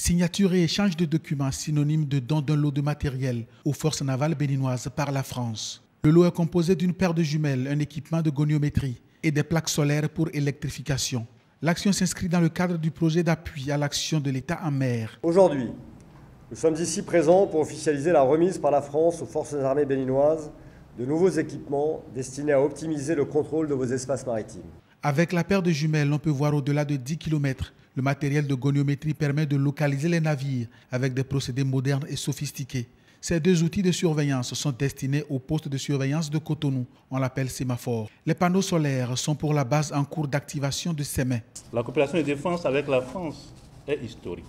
Signature et échange de documents synonymes de don d'un lot de matériel aux forces navales béninoises par la France. Le lot est composé d'une paire de jumelles, un équipement de goniométrie et des plaques solaires pour électrification. L'action s'inscrit dans le cadre du projet d'appui à l'action de l'État en mer. Aujourd'hui, nous sommes ici présents pour officialiser la remise par la France aux forces armées béninoises de nouveaux équipements destinés à optimiser le contrôle de vos espaces maritimes. Avec la paire de jumelles, on peut voir au-delà de 10 km. Le matériel de goniométrie permet de localiser les navires avec des procédés modernes et sophistiqués. Ces deux outils de surveillance sont destinés au poste de surveillance de Cotonou. On l'appelle sémaphore. Les panneaux solaires sont pour la base en cours d'activation de Sémé. La coopération de défense avec la France est historique.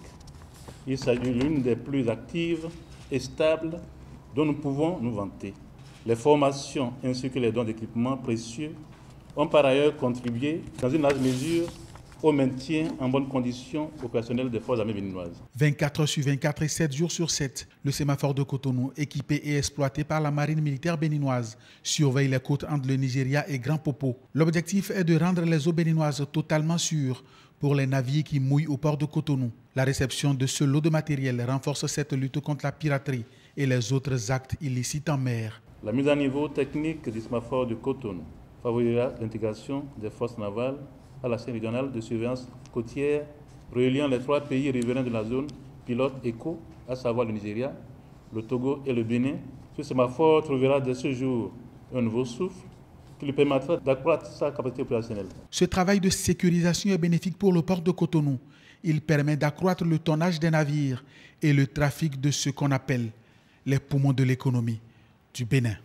Il s'agit de l'une des plus actives et stables dont nous pouvons nous vanter. Les formations ainsi que les dons d'équipements précieux ont par ailleurs contribué dans une large mesure au maintien en bonne condition opérationnelle des forces armées béninoises. 24 heures sur 24 et 7 jours sur 7, le sémaphore de Cotonou, équipé et exploité par la marine militaire béninoise, surveille les côtes entre le Nigeria et Grand Popo. L'objectif est de rendre les eaux béninoises totalement sûres pour les navires qui mouillent au port de Cotonou. La réception de ce lot de matériel renforce cette lutte contre la piraterie et les autres actes illicites en mer. La mise à niveau technique du sémaphore de Cotonou favorisera l'intégration des forces navales à la chaîne régionale de surveillance côtière reliant les trois pays riverains de la zone pilote ECO, à savoir le Nigeria, le Togo et le Bénin. Ce sémaphore trouvera dès ce jour un nouveau souffle qui lui permettra d'accroître sa capacité opérationnelle. Ce travail de sécurisation est bénéfique pour le port de Cotonou. Il permet d'accroître le tonnage des navires et le trafic de ce qu'on appelle les poumons de l'économie du Bénin.